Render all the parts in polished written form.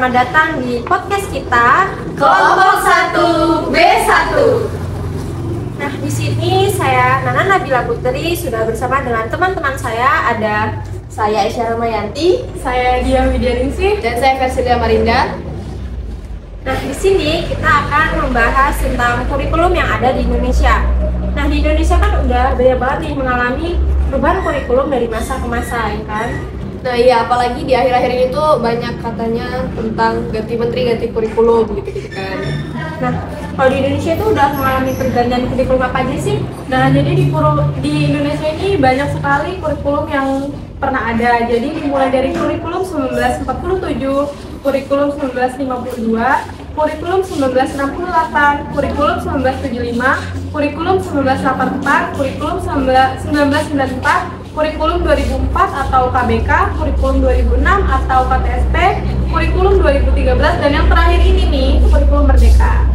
selamat datang di podcast kita Kelompok 1B1. Nah, di sini saya Nana Nabila Putri sudah bersama dengan teman-teman saya. Ada Saya Aisyah Ramayanti, saya Dia Widyaningsih, dan saya Versilia Marinda. Nah, di sini kita akan membahas tentang kurikulum yang ada di Indonesia. Nah, di Indonesia kan udah banyak banget nih mengalami perubahan kurikulum dari masa ke masa, ya kan? Nah iya, apalagi di akhir-akhir ini tuh banyak katanya tentang ganti menteri, ganti kurikulum gitu-gitu kan. Nah, kalau di Indonesia itu udah mengalami pergantian kurikulum apa aja sih? Nah, jadi di Indonesia ini banyak sekali kurikulum yang pernah ada. Jadi dimulai dari kurikulum 1947, kurikulum 1952, kurikulum 1968, kurikulum 1975, kurikulum 1984, kurikulum 1994, kurikulum 2004 atau KBK, kurikulum 2006 atau KTSP, kurikulum 2013, dan yang terakhir ini nih, kurikulum Merdeka.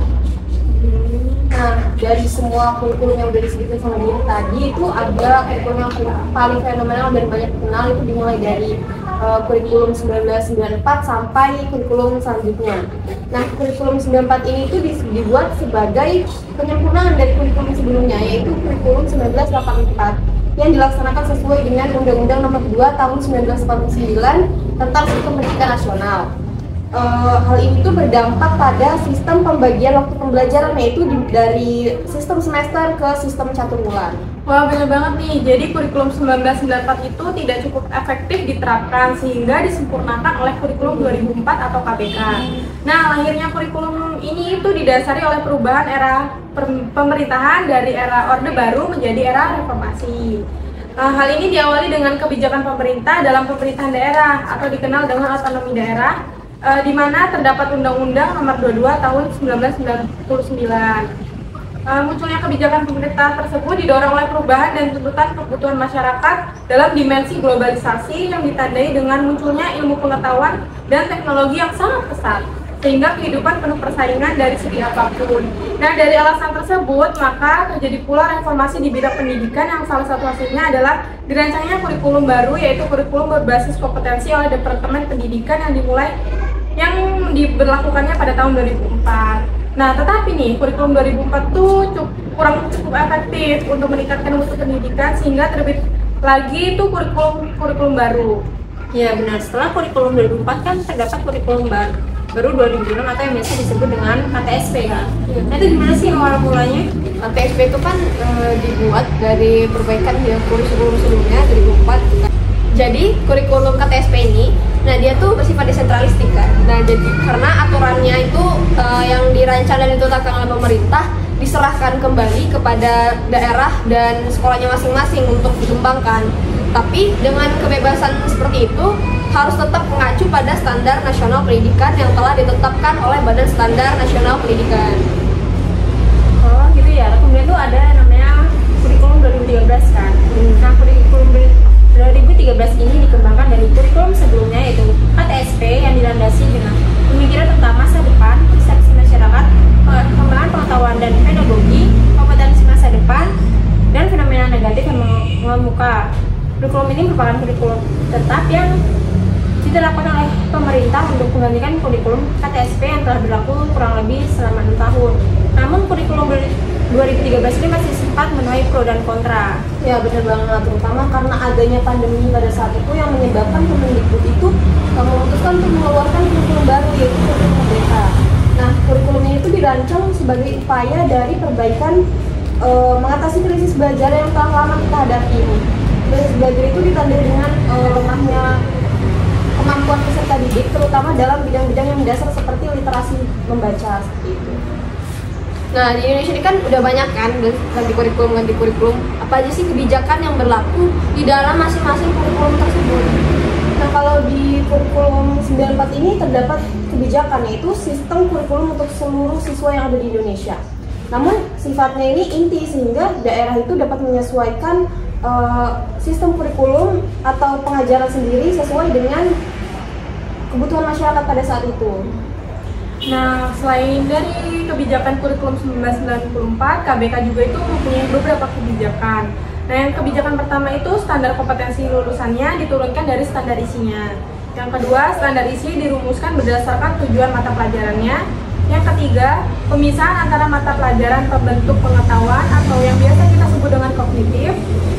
Nah, dari semua kurikulum yang udah disebutin sama Diri tadi, itu ada kurikulum yang paling fenomenal dan banyak dikenal, itu dimulai dari kurikulum 1994 sampai kurikulum selanjutnya. Nah, kurikulum 94 ini itu dibuat sebagai penyempurnaan dari kurikulum sebelumnya, yaitu kurikulum 1984 yang dilaksanakan sesuai dengan Undang-Undang Nomor 2 Tahun 1989 tentang Sistem Pendidikan Nasional. Hal ini tuh berdampak pada sistem pembagian waktu pembelajaran, yaitu dari sistem semester ke sistem catur bulan. Wah, bener banget nih. Jadi kurikulum 1994 itu tidak cukup efektif diterapkan sehingga disempurnakan oleh kurikulum 2004 atau KBK. Nah, lahirnya kurikulum ini itu didasari oleh perubahan era pemerintahan dari era Orde Baru menjadi era reformasi. Hal ini diawali dengan kebijakan pemerintah dalam pemerintahan daerah atau dikenal dengan otonomi daerah, di mana terdapat Undang-Undang Nomor 22 Tahun 1999. Munculnya kebijakan pemerintah tersebut didorong oleh perubahan dan tuntutan kebutuhan masyarakat dalam dimensi globalisasi yang ditandai dengan munculnya ilmu pengetahuan dan teknologi yang sangat pesat, sehingga kehidupan penuh persaingan dari segi apapun. Nah, dari alasan tersebut, maka terjadi pula reformasi di bidang pendidikan yang salah satu hasilnya adalah dirancangnya kurikulum baru, yaitu kurikulum berbasis kompetensi oleh Departemen Pendidikan yang diberlakukannya pada tahun 2004. Nah, tetapi nih, kurikulum 2004 tuh kurang cukup efektif untuk meningkatkan mutu pendidikan sehingga terbit lagi itu kurikulum baru. Ya benar, setelah kurikulum 2004 kan terdapat kurikulum baru 2006 atau yang biasa disebut dengan KTSP kan? Nah, itu gimana sih awal mulanya? KTSP itu kan dibuat dari perbaikan yang kurikulum sebelumnya 2004. Jadi kurikulum KTSP ini, nah dia tuh bersifat desentralistik kan. Nah jadi karena aturannya itu yang dirancang dan ditetapkan oleh pemerintah diserahkan kembali kepada daerah dan sekolahnya masing-masing untuk dikembangkan. Tapi dengan kebebasan seperti itu harus tetap mengacu pada standar nasional pendidikan yang telah ditetapkan oleh Badan Standar Nasional Pendidikan. Oh gitu ya. Kemudian tuh ada namanya kurikulum 2013 kan. Nah, kurikulum 2013 ini dikembangkan dari kurikulum sebelumnya, yaitu KTSP, yang dilandasi dengan pemikiran tentang masa depan, persepsi masyarakat, pengembangan pengetahuan dan pedagogi, kompetensi masa depan, dan fenomena negatif yang mengemuka. Kurikulum ini merupakan kurikulum tetap yang diterapkan oleh pemerintah untuk menggantikan kurikulum KTSP yang telah berlaku kurang lebih selama 6 tahun. Namun kurikulum 2013 ini masih sempat menuai pro dan kontra. Ya benar banget, terutama karena adanya pandemi pada saat itu yang menyebabkan Kemendikbud itu memutuskan untuk mengeluarkan kurikulum baru, yaitu kurikulum Merdeka. Nah, kurikulum ini itu dirancang sebagai upaya dari perbaikan mengatasi krisis belajar yang telah lama kita hadapi ini. Krisis belajar itu ditandai dengan lemahnya kemampuan peserta didik, terutama dalam bidang-bidang yang mendasar seperti literasi membaca seperti itu. Nah, di Indonesia ini kan udah banyak kan ganti kurikulum. Apa aja sih kebijakan yang berlaku di dalam masing-masing kurikulum tersebut? Nah, kalau di kurikulum 94 ini terdapat kebijakan, yaitu sistem kurikulum untuk seluruh siswa yang ada di Indonesia. Namun, sifatnya ini inti sehingga daerah itu dapat menyesuaikan sistem kurikulum atau pengajaran sendiri sesuai dengan kebutuhan masyarakat pada saat itu. Nah, selain dari kebijakan kurikulum 1994, KBK juga itu mempunyai beberapa kebijakan. Nah, yang kebijakan pertama itu standar kompetensi lulusannya diturunkan dari standar isinya. Yang kedua, standar isi dirumuskan berdasarkan tujuan mata pelajarannya. Yang ketiga, pemisahan antara mata pelajaran pembentuk pengetahuan atau yang biasa kita sebut dengan kognitif,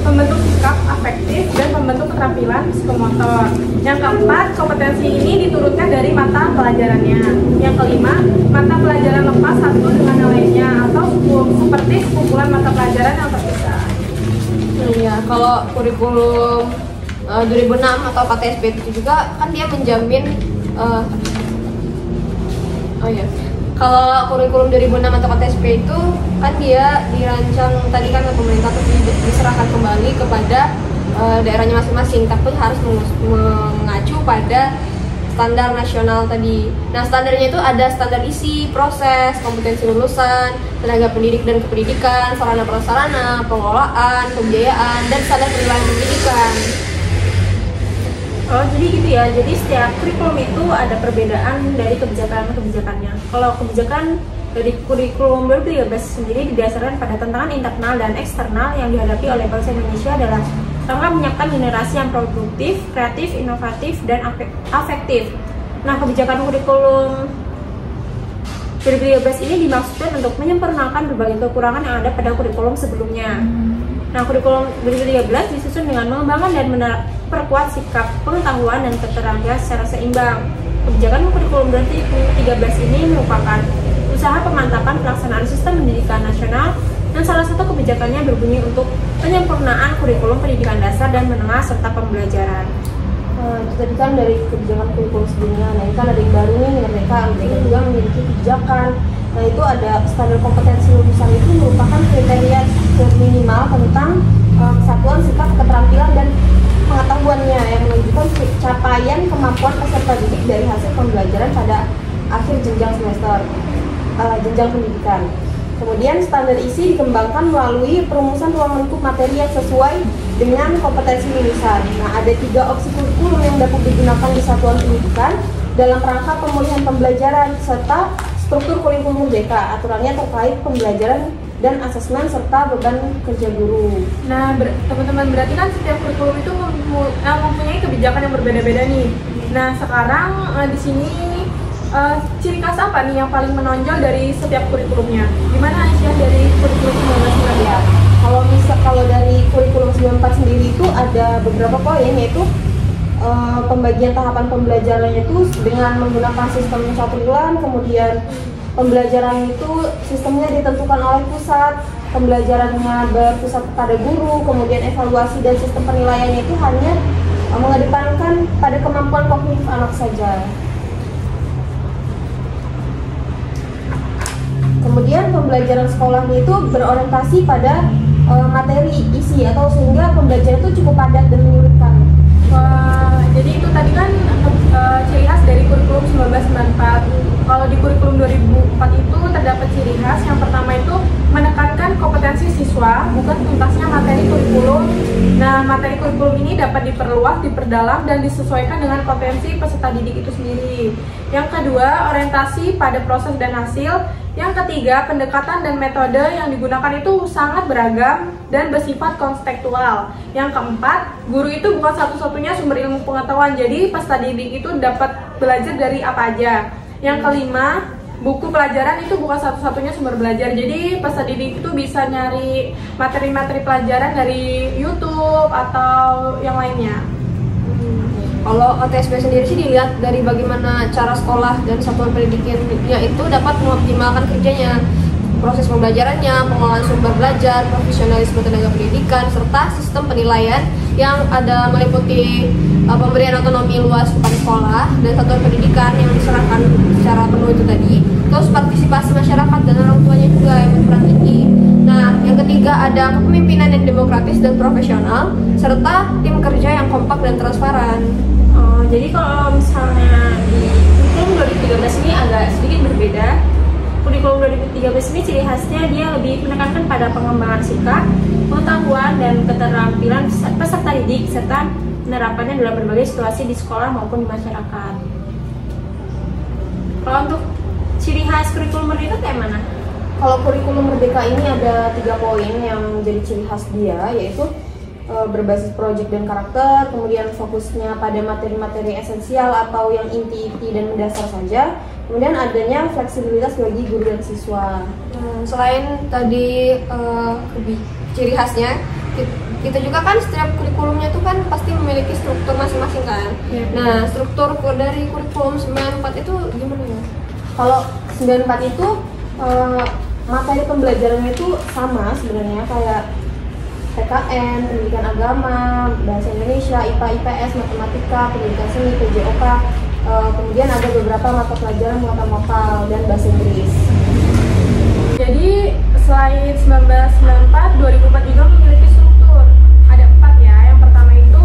pembentuk sikap afektif, dan pembentuk keterampilan psikomotor. Yang keempat, kompetensi ini diturunkan dari mata pelajarannya. Yang kelima, mata pelajaran lepas satu dengan yang lainnya atau seperti sekumpulan mata pelajaran yang terpisah. Iya, kalau kurikulum 2006 atau KTSP itu juga kan dia menjamin kalau kurikulum 2006 atau KTSP itu kan dia dirancang tadi kan pemerintah tuh diserahkan kembali kepada daerahnya masing-masing, tapi harus mengacu pada standar nasional tadi. Nah, standarnya itu ada standar isi, proses, kompetensi lulusan, tenaga pendidik dan kependidikan, sarana prasarana, pengelolaan, pembiayaan, dan standar penilaian pendidikan. Oh, jadi gitu ya. Jadi setiap kurikulum itu ada perbedaan dari kebijakannya. Kalau kebijakan dari kurikulum 2013 sendiri didasarkan pada tantangan internal dan eksternal yang dihadapi oleh bangsa Indonesia adalah rangka menyiapkan generasi yang produktif, kreatif, inovatif, dan afektif. Nah, kebijakan kurikulum 2013 ini dimaksudkan untuk menyempurnakan berbagai kekurangan yang ada pada kurikulum sebelumnya. Nah, kurikulum 2013 disusun dengan mengembangkan dan memperkuat sikap pengetahuan dan keterampilan secara seimbang. Kebijakan kurikulum 2013 ini merupakan usaha pemantapan pelaksanaan sistem pendidikan nasional dan salah satu kebijakannya berbunyi untuk penyempurnaan kurikulum pendidikan dasar dan menengah serta pembelajaran. Itu tadi kan dari kebijakan kurikulum sebelumnya. Nah, ini kan ada yang baru nih, Merdeka juga memiliki kebijakan. Nah, itu ada standar kompetensi lulusan itu merupakan kriteria minimal tentang kesatuan sikap keterampilan dan pengetahuannya yang menunjukkan capaian kemampuan peserta didik dari hasil pembelajaran pada akhir jenjang semester jenjang pendidikan. Kemudian standar isi dikembangkan melalui perumusan ruang lingkup materi yang sesuai dengan kompetensi lulusan. Nah, ada 3 opsi kurikulum yang dapat digunakan di satuan pendidikan dalam rangka pemulihan pembelajaran serta struktur kurikulum merdeka. Aturannya terkait pembelajaran dan asesmen serta beban kerja guru. Nah, teman-teman, berarti kan setiap kurikulum itu mempunyai kebijakan yang berbeda-beda nih. Nah, sekarang di sini ciri khas apa nih yang paling menonjol dari setiap kurikulumnya? Gimana Aisyah dari kurikulum 1994? Kalau dari kurikulum 94 sendiri itu ada beberapa poin, yaitu pembagian tahapan pembelajarannya itu dengan menggunakan sistem satuan, kemudian pembelajaran itu sistemnya ditentukan oleh pusat, pembelajarannya berpusat pada guru, kemudian evaluasi dan sistem penilaiannya itu hanya mengedepankan pada kemampuan kognitif anak saja. Kemudian pembelajaran sekolahnya itu berorientasi pada materi isi atau sehingga pembelajaran itu cukup padat dan menyulitkan. Jadi itu tadi kan ciri khas dari kurikulum 1994. Kalau di kurikulum 2004 itu terdapat ciri khas yang pertama itu menekankan kompetensi siswa, bukan tuntasnya materi kurikulum. Nah, materi kurikulum ini dapat diperluas, diperdalam, dan disesuaikan dengan potensi peserta didik itu sendiri. Yang kedua, orientasi pada proses dan hasil. Yang ketiga, pendekatan dan metode yang digunakan itu sangat beragam dan bersifat kontekstual. Yang keempat, guru itu bukan satu-satunya sumber ilmu pengetahuan, jadi peserta didik itu dapat belajar dari apa aja. Yang kelima, buku pelajaran itu bukan satu-satunya sumber belajar, jadi peserta didik itu bisa nyari materi-materi pelajaran dari YouTube atau yang lainnya. Kalau KTSP sendiri sih dilihat dari bagaimana cara sekolah dan satuan pendidikannya itu dapat mengoptimalkan kerjanya, proses pembelajarannya, pengelolaan sumber belajar, profesionalisme tenaga pendidikan, serta sistem penilaian yang ada meliputi pemberian otonomi luas kepada sekolah dan satuan pendidikan yang diserahkan secara penuh itu tadi, terus partisipasi masyarakat dan orang tuanya juga yang berperan tinggi. Nah, yang ketiga ada kepemimpinan yang demokratis dan profesional, serta tim kerja yang kompak dan transparan. Jadi kalau misalnya di kurikulum 2013 ini agak sedikit berbeda. Kurikulum 2013 ini ciri khasnya dia lebih menekankan pada pengembangan sikap, pengetahuan, dan keterampilan peserta didik serta penerapannya dalam berbagai situasi di sekolah maupun di masyarakat. Kalau untuk ciri khas kurikulum merdeka kayak mana? Kalau kurikulum merdeka ini ada 3 poin yang menjadi ciri khas dia, yaitu berbasis proyek dan karakter, kemudian fokusnya pada materi-materi esensial atau yang inti-inti dan mendasar saja. Kemudian adanya fleksibilitas bagi guru dan siswa. Selain tadi ciri khasnya, kita juga kan setiap kurikulumnya itu kan pasti memiliki struktur masing-masing kan. Ya. Nah, struktur dari kurikulum 94 itu gimana ya? Kalau 94 itu materi pembelajarannya itu sama sebenarnya kayak PKN, pendidikan agama, bahasa Indonesia, IPA, IPS, matematika, pendidikan seni, PJOK. Kemudian ada beberapa mata pelajaran muatan lokal dan bahasa Inggris. Jadi selain 1994, 2004 juga memiliki struktur. Ada 4 ya. Yang pertama itu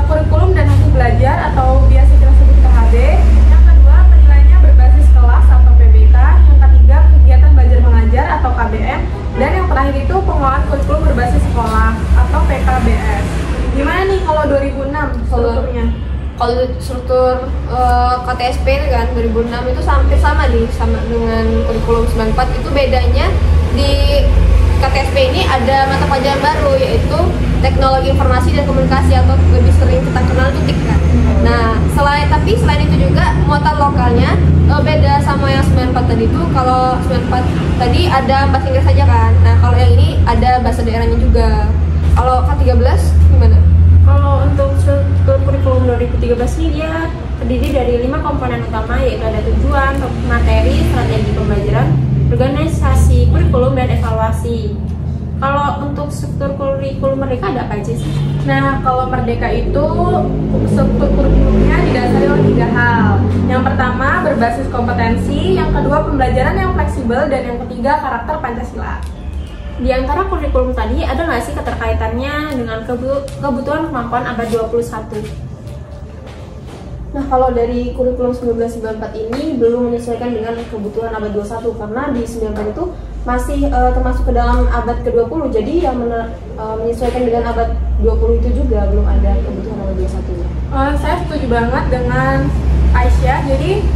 kurikulum dan hasil belajar atau biasa kita sebut KHB. Yang kedua penilaiannya berbasis kelas atau PBK. Yang ketiga kegiatan belajar mengajar atau KBM. Dan yang terakhir itu pengelolaan kurikulum berbasis sekolah atau PKBS. Gimana nih kalau 2006 strukturnya? Kalau struktur KTSP kan 2006 itu hampir sama dengan kurikulum 94. Itu bedanya di KTSP ini ada mata pelajaran baru yaitu teknologi informasi dan komunikasi atau lebih sering kita kenal itu TIK kan. Nah, selain itu juga muatan lokalnya beda sama yang 94 tadi itu. Kalau 94 tadi ada bahasa Inggris saja kan. Nah, kalau yang ini ada bahasa daerahnya juga. Kalau K13 gimana? Kalau untuk struktur kurikulum 2013 ini dia terdiri dari 5 komponen utama, yaitu ada tujuan, materi, strategi pembelajaran, organisasi kurikulum, dan evaluasi. Kalau untuk struktur kurikulum Merdeka ada apa aja sih? Nah, kalau Merdeka itu struktur kurikulumnya didasari oleh 3 hal. Yang pertama berbasis kompetensi, yang kedua pembelajaran yang fleksibel, dan yang ketiga karakter Pancasila. Di antara kurikulum tadi ada nggak sih keterkaitannya dengan kebutuhan kemampuan abad 21? Nah, kalau dari kurikulum 1994 ini belum menyesuaikan dengan kebutuhan abad 21 karena di 94 itu masih termasuk ke dalam abad ke-20. Jadi yang menyesuaikan dengan abad 20 itu juga belum ada kebutuhan abad 21-nya. Saya setuju banget dengan Aisyah. Jadi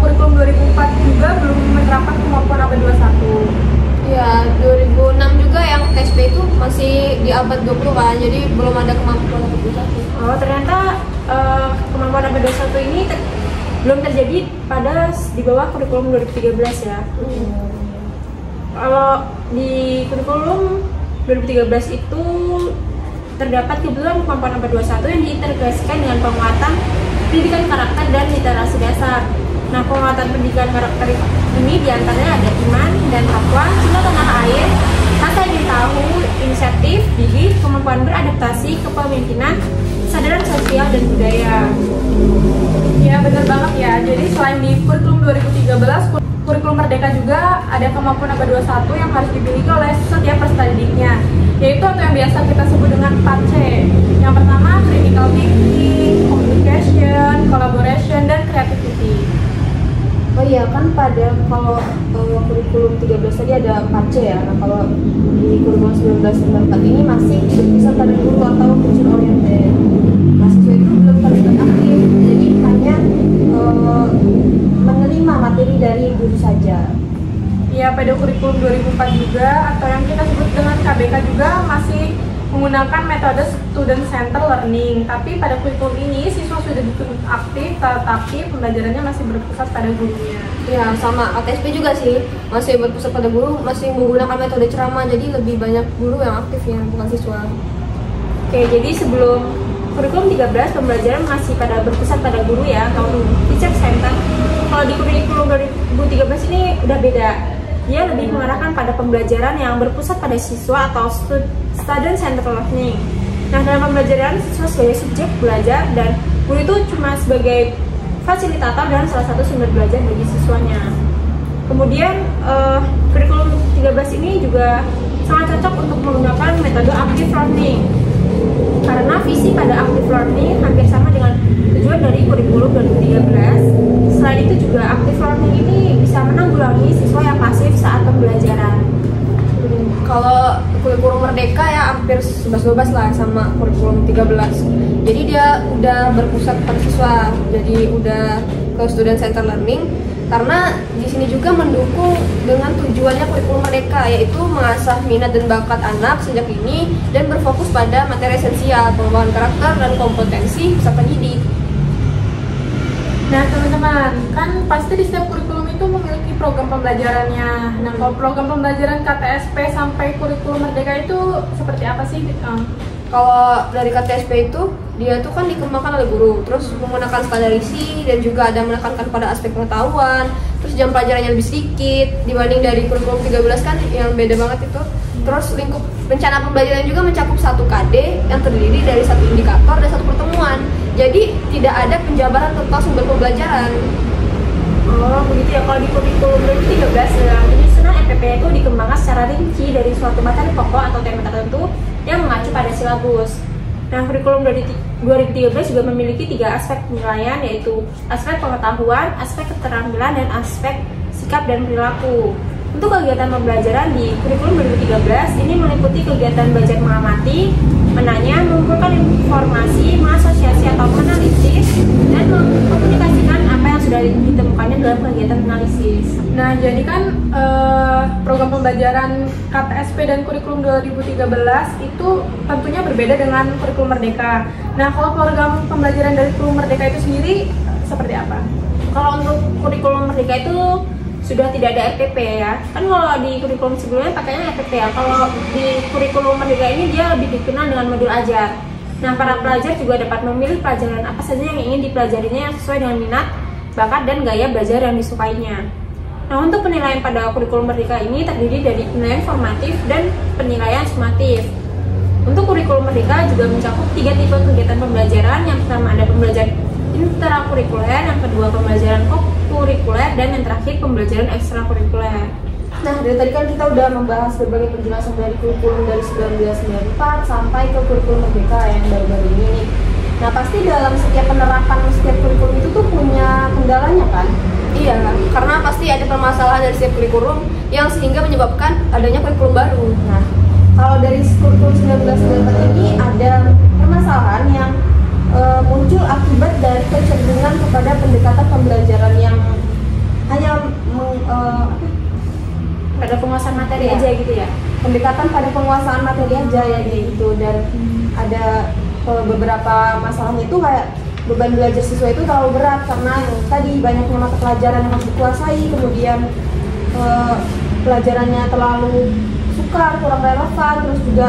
kurikulum 2004 juga belum menerapkan kemampuan abad 21. Ya, 2006 juga yang TSP itu masih di abad 20 kan, jadi belum ada kemampuan abad 21. Oh, ternyata kemampuan abad 21 ini belum terjadi di bawah kurikulum 2013 ya. Kalau di kurikulum 2013 itu terdapat kebutuhan kemampuan abad 21 yang diintegrasikan dengan penguatan pendidikan karakter dan literasi dasar. Nah, penguatan pendidikan karakter ini diantaranya ada iman dan takwa, cinta tanah air, rasa ingin tahu, inisiatif, gigih, kemampuan beradaptasi, kepemimpinan, kesadaran sosial dan budaya. Ya, benar banget ya. Jadi selain di kurikulum 2013, kurikulum Merdeka juga ada kemampuan abad 21 yang harus dimiliki oleh setiap peserta didiknya, yaitu atau yang biasa kita sebut dengan 4C. Yang pertama critical thinking, communication, collaboration, dan creativity. Oh iya, kan kalau kurikulum 13 tadi ada 4C ya. Nah, kalau di kurikulum 1994 ini masih berpusat pada guru atau teacher oriented. Mahasiswa itu belum terlibat aktif, jadi hanya menerima materi dari guru saja. Ya, pada kurikulum 2004 juga atau yang kita sebut dengan KBK juga masih menggunakan metode student center learning. Tapi pada kurikulum ini siswa sudah dituntut aktif, tetapi pembelajarannya masih berpusat pada gurunya. Ya, sama ATSP juga sih, masih berpusat pada guru, masih menggunakan metode ceramah, jadi lebih banyak guru yang aktif ya, bukan siswa. Oke, jadi sebelum kurikulum 13 pembelajaran masih pada berpusat pada guru ya, atau teacher center. Kalau di kurikulum 2013 ini udah beda. Dia lebih mengarahkan pada pembelajaran yang berpusat pada siswa atau student center learning. Nah, dalam pembelajaran siswa sebagai subjek belajar dan guru itu cuma sebagai fasilitator dan salah satu sumber belajar bagi siswanya. Kemudian kurikulum 13 ini juga sangat cocok untuk menggunakan metode active learning. Karena visi pada active learning hampir sama dengan tujuan dari kurikulum 2013. Selain itu juga active learning ini bisa menanggulangi siswa yang pasif saat pembelajaran. Kalau kurikulum Merdeka ya hampir 11-12 lah sama kurikulum 13. Jadi dia udah berpusat pada siswa, jadi udah ke student center learning. karena di sini juga mendukung dengan tujuannya kurikulum merdeka, yaitu mengasah minat dan bakat anak sejak dini dan berfokus pada materi esensial, pengembangan karakter dan kompetensi peserta didik. Nah teman-teman, kan pasti di setiap kurikulum itu memiliki program pembelajarannya. Nah kalau program pembelajaran KTSP sampai kurikulum merdeka itu seperti apa sih? Kalau dari KTSP itu, dia tuh kan dikembangkan oleh guru, terus menggunakan standarisasi dan juga ada menekankan pada aspek pengetahuan, terus jam pelajarannya lebih sedikit dibanding dari kurikulum 13 kan yang beda banget itu. Terus lingkup rencana pembelajaran juga mencakup 1 KD yang terdiri dari 1 indikator dan 1 pertemuan. Jadi tidak ada penjabaran tentang sumber pembelajaran. Oh begitu ya. Kalau di kurikulum 2013 penyusunan MPP itu dikembangkan secara rinci dari suatu materi pokok atau tema tertentu yang mengacu pada silabus. Nah, kurikulum 2013 juga memiliki 3 aspek penilaian, yaitu aspek pengetahuan, aspek keterampilan, dan aspek sikap dan perilaku. Untuk kegiatan pembelajaran di kurikulum 2013 ini meliputi kegiatan belajar mengamati, menanya, mengumpulkan informasi, mengasosiasi atau menganalisis, dan mengkomunikasikan apa yang sudah ditemukannya dalam kegiatan analisis. Nah, jadi kan program pembelajaran KTSP dan kurikulum 2013 itu tentunya berbeda dengan kurikulum merdeka. Nah, kalau program pembelajaran dari kurikulum merdeka itu sendiri seperti apa? Kalau untuk kurikulum merdeka itu sudah tidak ada RPP ya. Kan kalau di kurikulum sebelumnya pakainya RPP ya. Kalau di kurikulum merdeka ini dia lebih dikenal dengan modul ajar. Nah, para pelajar juga dapat memilih pelajaran apa saja yang ingin dipelajarinya yang sesuai dengan minat, bakat, dan gaya belajar yang disukainya. Nah, untuk penilaian pada kurikulum merdeka ini terdiri dari penilaian formatif dan penilaian sumatif. Untuk kurikulum merdeka juga mencakup 3 tipe kegiatan pembelajaran. Yang pertama ada pembelajaran intrakurikuler, yang kedua pembelajaran kurikuler, dan yang terakhir pembelajaran ekstrakurikuler. Nah, dari tadi kan kita udah membahas berbagai penjelasan dari kurikulum dari 1994 sampai ke kurikulum merdeka yang baru-baru ini nih. Nah, pasti dalam setiap penerapan setiap kurikulum itu tuh punya kendalanya kan? Iya, karena pasti ada permasalahan dari setiap kurikulum yang sehingga menyebabkan adanya kurikulum baru. Nah, kalau dari kurikulum 1994 ini ada permasalahan yang muncul akibat dari kecenderungan kepada pendekatan pembelajaran yang hanya Pada penguasaan materi Iya. aja gitu ya. pendekatan pada penguasaan materi aja ya gitu. Dan ada beberapa masalahnya itu kayak beban belajar siswa itu terlalu berat karena tadi banyaknya mata pelajaran yang harus dikuasai, kemudian pelajarannya terlalu sukar, kurang relevan, terus juga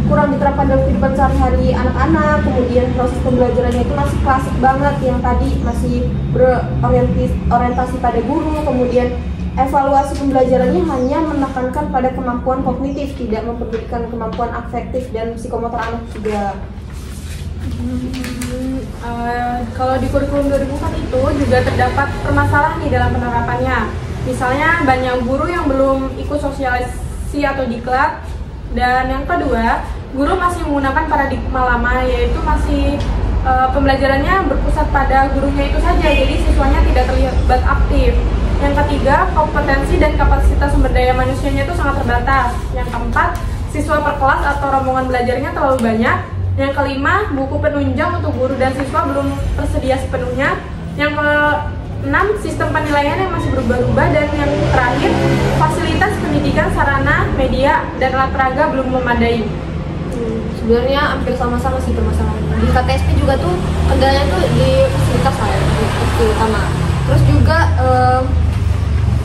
kurang diterapkan dalam kehidupan sehari-hari anak-anak. Kemudian proses pembelajarannya itu masih klasik banget, yang tadi masih berorientasi pada guru. Kemudian evaluasi pembelajarannya hanya menekankan pada kemampuan kognitif, tidak memperdulikan kemampuan afektif dan psikomotor anak juga. Kalau di kurikulum 2004 itu juga terdapat permasalahan di dalam penerapannya. Misalnya banyak guru yang belum ikut sosialisasi atau diklat, dan yang kedua guru masih menggunakan paradigma lama, yaitu masih pembelajarannya berpusat pada gurunya itu saja, jadi siswanya tidak terlibat aktif. Yang ketiga, kompetensi dan kapasitas sumber daya manusianya itu sangat terbatas. Yang keempat, siswa per kelas atau rombongan belajarnya terlalu banyak. Yang kelima, buku penunjang untuk guru dan siswa belum tersedia sepenuhnya. Yang keenam, sistem penilaian yang masih berubah-ubah. Dan yang terakhir, fasilitas pendidikan, sarana, media, dan alat peraga belum memadai. Sebenarnya hampir sama-sama sih permasalahannya. Di KTSP juga tuh kendalanya tuh di fasilitas lah ya, itu utama. Terus juga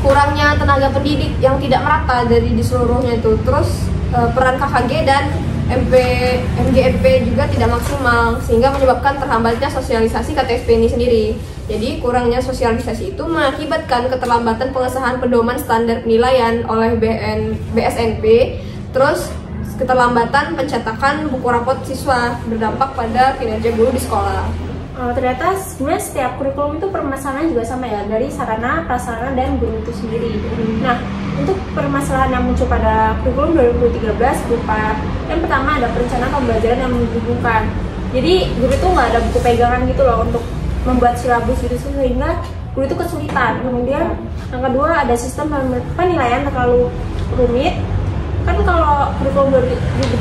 kurangnya tenaga pendidik yang tidak merata dari di seluruhnya itu. Terus peran KKG dan MGMP juga tidak maksimal, sehingga menyebabkan terhambatnya sosialisasi KTSP ini sendiri. Jadi kurangnya sosialisasi itu mengakibatkan keterlambatan pengesahan pedoman standar penilaian oleh BSNP, terus keterlambatan pencetakan buku rapot siswa, berdampak pada kinerja guru di sekolah. Ternyata sebenarnya setiap kurikulum itu permasalahan juga sama ya, dari sarana, prasarana, dan guru itu sendiri. Nah, untuk permasalahan yang muncul pada kurikulum 2013 berupa yang pertama ada perencanaan pembelajaran yang membingungkan. Jadi guru itu nggak ada buku pegangan gitu loh untuk membuat silabus gitu, sehingga guru itu kesulitan. Kemudian yang kedua ada sistem penilaian terlalu rumit. Kan kalau kurikulum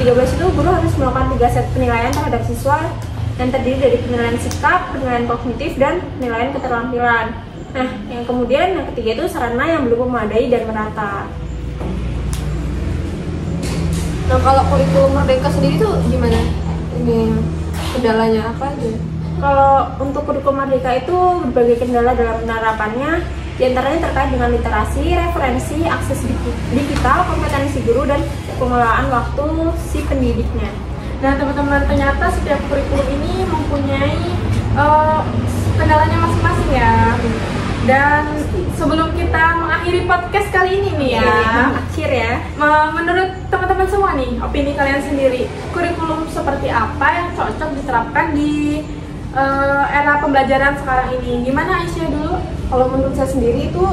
2013 itu guru harus melakukan 3 set penilaian terhadap siswa yang terdiri dari penilaian sikap, penilaian kognitif, dan penilaian keterampilan. Nah, yang kemudian yang ketiga itu sarana yang belum memadai dan merata. Nah, kalau kurikulum Merdeka sendiri tuh gimana? Ini kendalanya apa aja? Kalau untuk kurikulum Merdeka itu berbagai kendala dalam penerapannya, diantaranya terkait dengan literasi, referensi, akses digital, kompetensi guru, dan pengelolaan waktu si pendidiknya. Nah teman-teman, ternyata setiap kurikulum ini mempunyai kendalanya masing-masing ya. Dan sebelum kita mengakhiri podcast kali ini nih Akhir ya. Menurut teman-teman semua nih, opini kalian sendiri, kurikulum seperti apa yang cocok diterapkan di era pembelajaran sekarang ini? Gimana Aisyah dulu? Kalau menurut saya sendiri itu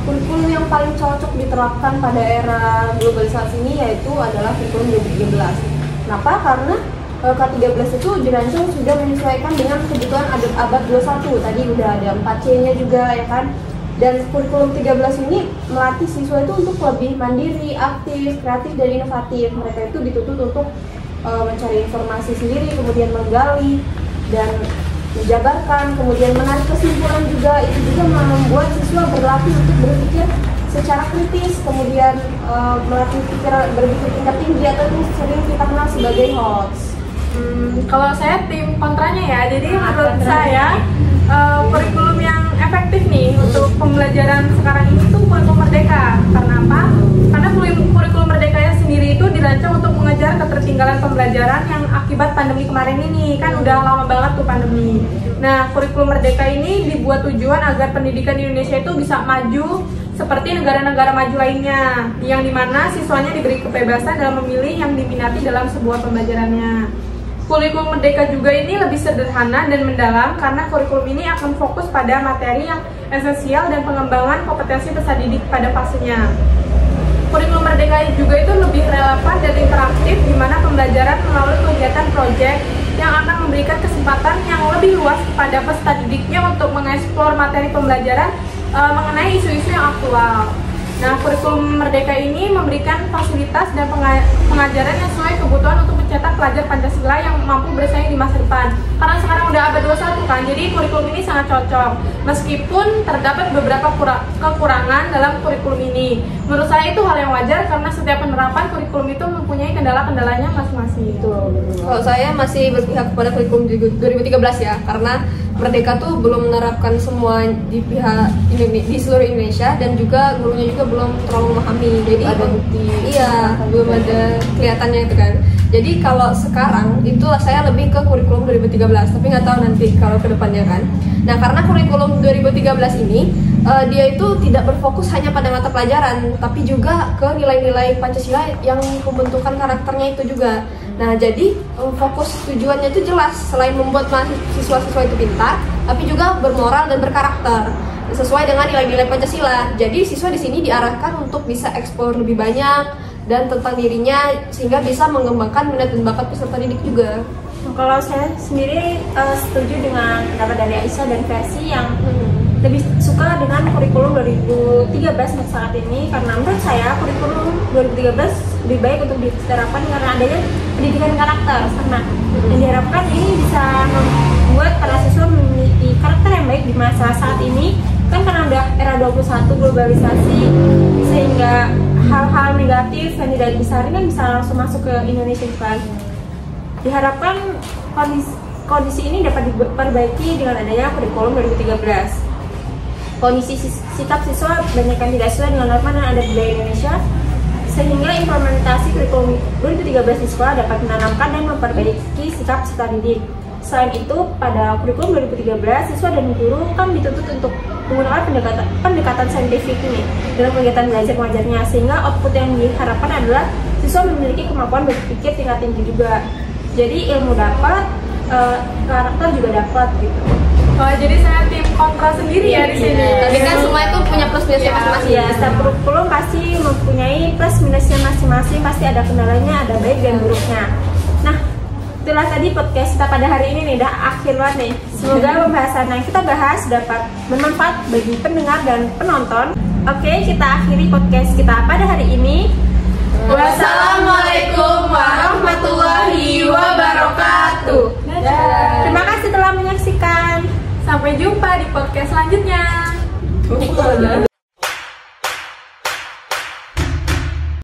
kurikulum yang paling cocok diterapkan pada era globalisasi ini yaitu adalah kurikulum 2013. Kenapa? Karena K13 itu dirancang sudah menyesuaikan dengan kebutuhan abad 21. Tadi udah ada 4C-nya juga ya kan. Dan kurikulum 13 ini melatih siswa itu untuk lebih mandiri, aktif, kreatif, dan inovatif. Mereka itu dituntut untuk mencari informasi sendiri, kemudian menggali dan menjabarkan, kemudian menarik kesimpulan juga. Itu juga membuat siswa berlatih untuk berpikir secara kritis, kemudian melatih berpikir tingkat tinggi atau yang sering kita kenal sebagai HOTS. Kalau saya tim kontranya ya, jadi menurut saya kurikulum yang efektif nih untuk pembelajaran sekarang ini tuh kurikulum Merdeka. Karena apa? Karena kurikulum Merdeka sendiri itu dirancang untuk mengejar ketertinggalan pembelajaran yang akibat pandemi kemarin ini. Kan udah lama banget tuh pandemi. Nah, kurikulum Merdeka ini dibuat tujuan agar pendidikan di Indonesia itu bisa maju seperti negara-negara maju lainnya, yang dimana siswanya diberi kebebasan dalam memilih yang diminati dalam sebuah pembelajarannya. Kurikulum Merdeka juga ini lebih sederhana dan mendalam karena kurikulum ini akan fokus pada materi yang esensial dan pengembangan kompetensi peserta didik pada fasenya. Kurikulum Merdeka juga itu lebih relevan dan interaktif, di mana pembelajaran melalui kegiatan proyek yang akan memberikan kesempatan yang lebih luas kepada peserta didiknya untuk mengeksplor materi pembelajaran mengenai isu-isu yang aktual. Nah, kurikulum Merdeka ini memberikan fasilitas dan pengajaran yang sesuai kebutuhan untuk mencetak pelajar Pancasila yang mampu bersaing di masa depan. Karena sekarang udah abad 21 kan, jadi kurikulum ini sangat cocok. Meskipun terdapat beberapa kekurangan dalam kurikulum ini. Menurut saya itu hal yang wajar karena setiap penerapan kurikulum itu mempunyai kendala-kendalanya masing-masing. Kalau saya masih berpihak kepada kurikulum 2013 ya, karena Merdeka tuh belum menerapkan semua di pihak di seluruh Indonesia, dan juga gurunya juga belum terlalu memahami. Jadi ada bukti. Iya, belum ada kelihatannya itu kan. Jadi kalau sekarang itu saya lebih ke kurikulum 2013, tapi nggak tahu nanti kalau ke depannya kan. Nah, karena kurikulum 2013 ini dia itu tidak berfokus hanya pada mata pelajaran, tapi juga ke nilai-nilai Pancasila yang pembentukan karakternya itu juga. Nah, jadi fokus tujuannya itu jelas, selain membuat siswa-siswa itu pintar, tapi juga bermoral dan berkarakter sesuai dengan nilai-nilai Pancasila. Jadi siswa di sini diarahkan untuk bisa eksplor lebih banyak dan tentang dirinya, sehingga bisa mengembangkan minat dan bakat peserta didik juga. Kalau saya sendiri setuju dengan pendapat dari Aisyah dan versi yang lebih suka dengan kurikulum 2013 untuk saat ini, karena menurut saya kurikulum 2013 lebih baik untuk diterapkan karena adanya pendidikan karakter. Karena yang diharapkan ini bisa membuat para siswa memiliki karakter yang baik di masa saat ini, kan karena udah era 21 globalisasi, sehingga hal-hal negatif yang tidak disaring kan bisa langsung masuk ke Indonesia kan. Diharapkan kondisi ini dapat diperbaiki dengan adanya kurikulum 2013. Kondisi sikap siswa banyak yang tidak sesuai dengan norma dan adat budaya Indonesia, sehingga implementasi kurikulum 2013 di sekolah dapat menanamkan dan memperbaiki sikap peserta didik. Selain itu, pada kurikulum 2013, siswa dan guru kan dituntut untuk menggunakan pendekatan saintifik ini dalam kegiatan belajar mengajarnya, sehingga output yang diharapkan adalah siswa memiliki kemampuan berpikir tingkat tinggi juga. Jadi ilmu dapat, karakter juga dapat gitu. Oh, jadi saya tim kontra sendiri ya di sini. Tapi kan semua itu punya plus minusnya masing-masing. Ya, setiap kurikulum pasti mempunyai plus minusnya masing-masing, pasti ada kendalanya, ada baik dan buruknya. Nah, itulah tadi podcast kita pada hari ini nih, udah akhir banget nih. Semoga pembahasan yang kita bahas dapat bermanfaat bagi pendengar dan penonton. Oke, kita akhiri podcast kita pada hari ini. Wassalamualaikum warahmatullahi wabarakatuh. Terima kasih telah menyaksikan. Sampai jumpa di podcast selanjutnya. Itu kalau